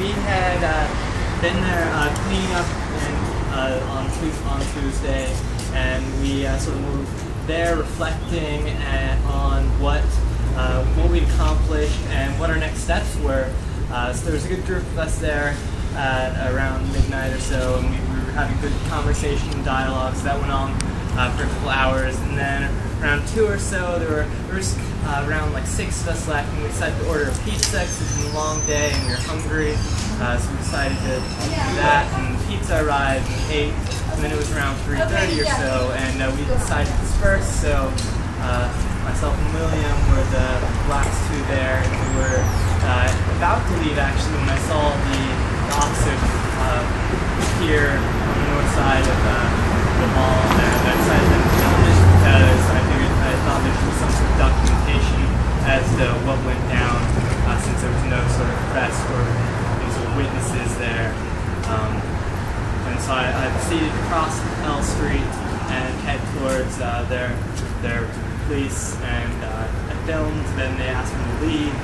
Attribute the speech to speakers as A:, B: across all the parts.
A: we had been there cleaning up on Tuesday, and we sort of moved there reflecting on what we'd accomplished and what our next steps were. So there was a good group of us there at around midnight or so, and we were having good conversation and dialogues that went on for a couple hours. And then around 2 or so, there was around like 6 of us left, and we decided to order a pizza because it's been a long day and we were hungry. So we decided to do that, and pizza arrived and we ate. And then it was around 3:30 or so, and we decided to disperse. So myself and William were the last two there, and we were about to leave actually when I saw the officer here on the north side of the mall, and I decided to film it because I thought there should be some sort of documentation as to what went down, since there was no sort of press or any sort of witnesses there. And so I proceeded to cross L Street and head towards their police, and I filmed. Then they asked me to leave,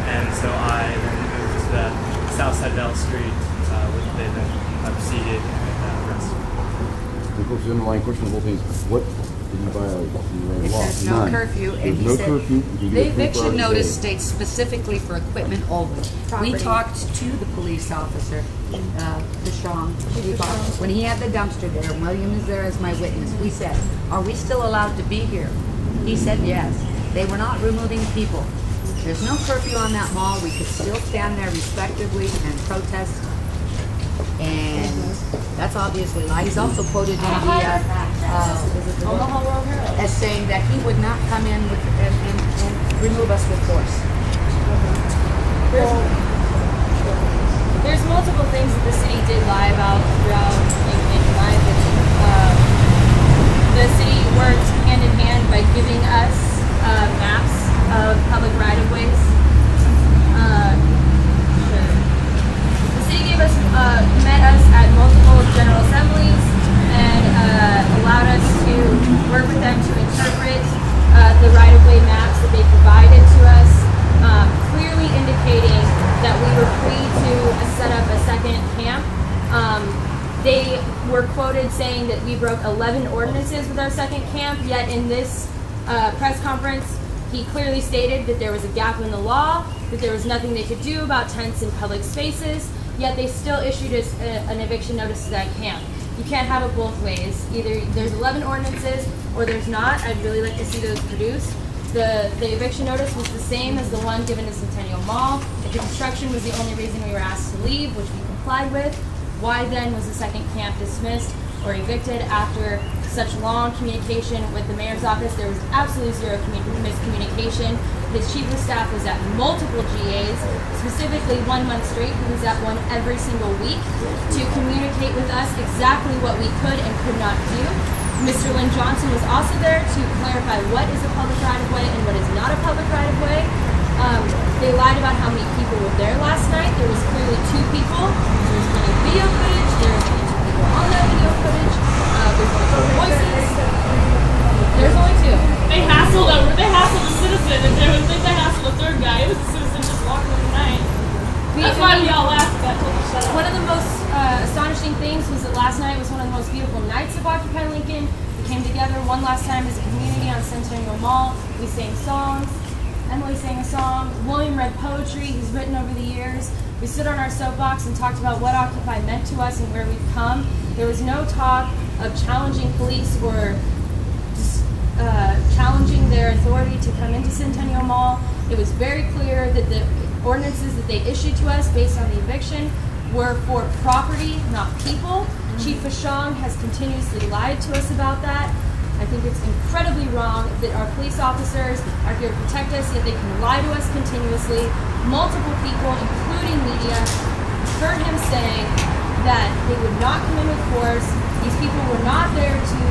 A: and so I then moved to the south side of L Street, which they then proceeded and arrested.
B: The underlying question of the whole thing is, what did you violate?
C: It says no curfew, and he said the eviction notice states specifically for equipment only. We talked to the police officer, Vashon, when he had the dumpster there, and William is there as my witness. We said, are we still allowed to be here? He said yes. They were not removing people. There's no curfew on that mall. We could still stand there respectively and protest. And that's obviously a lie. He's also quoted in the as saying that he would not come in with, and remove us with force.
D: There's multiple things that the city did lie about throughout, in my opinion. The city worked hand in hand by giving us maps of public right-of-ways. The city gave us, met us at multiple general assemblies and allowed us to work with them to interpret the right-of-way maps that they provided to us, clearly indicating that we were free to set up a second camp. They were quoted saying that we broke 11 ordinances with our second camp, yet in this press conference, he clearly stated that there was a gap in the law, that there was nothing they could do about tents in public spaces, yet they still issued us an eviction notice to that camp. You can't have it both ways. Either there's 11 ordinances or there's not. I'd really like to see those produced. The eviction notice was the same as the one given to Centennial Mall. If the construction was the only reason we were asked to leave, which we complied with, why then was the second camp dismissed or evicted after such long communication with the mayor's office? There was absolutely zero miscommunication. His chief of staff was at multiple GAs, specifically 1 month straight. He was at one every single week to communicate with us exactly what we could and could not do. Mr. Lynn Johnson was also there to clarify what is a public right-of-way and what is not a public right-of-way. They lied about how many people were there last night. There was clearly 2 people. There was plenty of video footage. There was only 2 people on that video footage. There's only 2 voices. There's only 2.
E: They hassled a citizen, and they would think they hassled a third guy. It was a citizen just walking in the night. That's why we all laughed.
D: One of the most astonishing things was that last night was one of the most beautiful nights of Occupy Lincoln. We came together one last time as a community on Centennial Mall. We sang songs. Emily sang a song. William read poetry he's written over the years. We stood on our soapbox and talked about what Occupy meant to us and where we've come. There was no talk of challenging police or challenging their authority to come into Centennial Mall. It was very clear that the ordinances that they issued to us based on the eviction were for property, not people. Chief Vashon has continuously lied to us about that. I think it's incredibly wrong that our police officers are here to protect us, yet they can lie to us continuously. Multiple people, including media, heard him saying that they would not come in with force. These people were not there to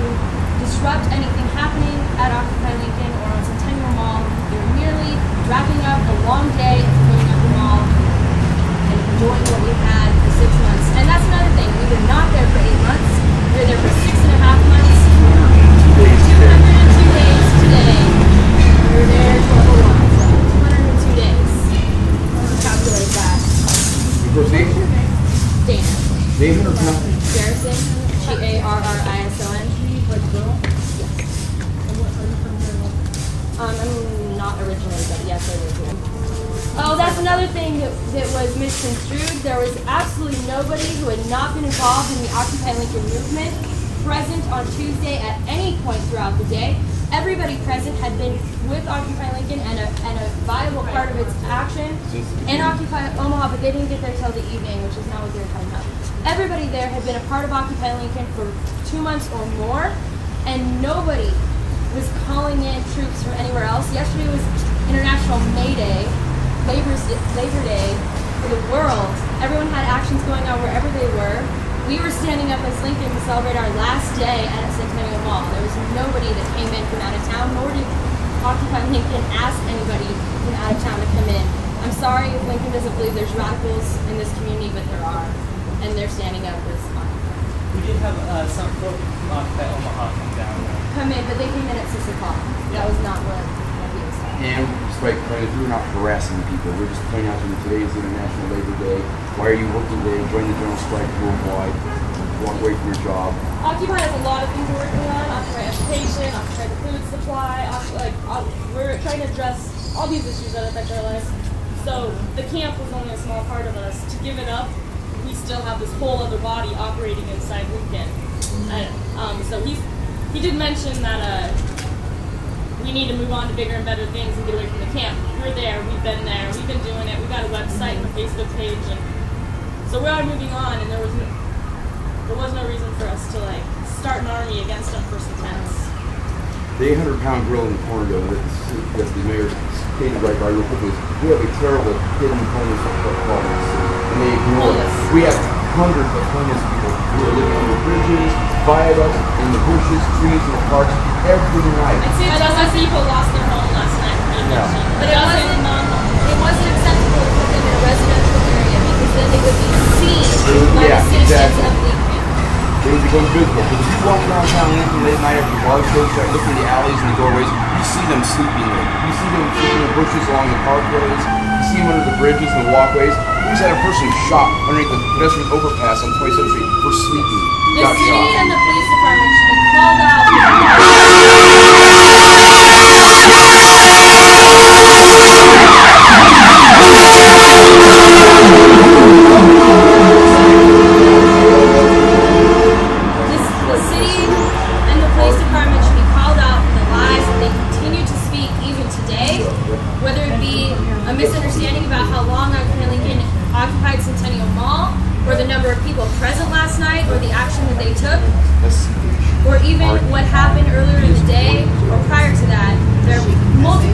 D: disrupt anything happening at Occupy Lincoln or on Centennial Mall. They were merely wrapping up a long day of cleaning up the mall and enjoying what we had for 6 months. And that's another thing. We were not there for 8 months. We were there for 6.5 months. 202 days today. We were there 1201. So 202 days. Let's calculate that.
B: Proceed.
D: I'm not originally, but yes, I live here. Oh, that's another thing that was misconstrued. There was absolutely nobody who had not been involved in the Occupy Lincoln movement present on Tuesday at any point throughout the day. Everybody present had been with Occupy Lincoln and a viable part of its action in Occupy Omaha, but they didn't get there till the evening, which is not what they were talking about. Everybody there had been a part of Occupy Lincoln for 2 months or more, and nobody was calling in troops from anywhere else. Yesterday was International May Day, Labor Day for the world. Everyone had actions going on wherever they were. We were standing up as Lincoln to celebrate our last day at Centennial Mall. There was nobody that came in from out of town, nor did Occupy Lincoln ask anybody from out of town to come in. I'm sorry if Lincoln doesn't believe there's radicals in this community, but there are, and they're standing up as
A: We did have some folk from Occupy Omaha come down.
D: come in, but they came in at 6 o'clock. That was not what he was saying.
B: And despite trying to do, we're not harassing people. We're just pointing out to them today is International Labor Day. Why are you working today? Join the general strike worldwide. Walk away from your job.
E: Occupy has a lot of things we're working on. Occupy education, Occupy the food supply. We're trying to address all these issues that affect our lives. So the camp was only a small part of us. To give it up, we still have this whole other body operating inside Lincoln. So he did mention that we need to move on to bigger and better things and get away from the camp. We're there. We've been there. We've been doing it. We've got a website and a Facebook page, and so we are moving on. And there was no reason for us to start an army against them for some tents.
B: The 800-pound gorilla in the corner though, that the mayor stated right by real quick is we have a terrible hidden homeless problem, and they ignore us. We have hundreds of homeless people who are living under bridges, viaducts, in the bushes, trees, and parks every night.
E: I'd say a dozen people lost their home last night.
D: But it wasn't acceptable to put them in a residential area because then they would be seen by the citizens of Lincoln.
B: They would become visible. Because if you walk around town Lincoln late night after bars close, start looking at the alleys and the doorways, you see them sleeping there. You see them sleeping in the bushes along the parkways. You see them under the bridges and the walkways. We just had a person shot underneath the pedestrian overpass on 27th Street for sleeping.
D: The
B: Got
D: city
B: shot.
D: and the police department should be called out. The city and the police department should be called out for the lies that they continue to speak even today, whether it be a misunderstanding about how long Occupy Lincoln occupied Centennial Mall, or the number of people present last night, or the action that they took, or even what happened earlier in the day or prior to that. There are multiple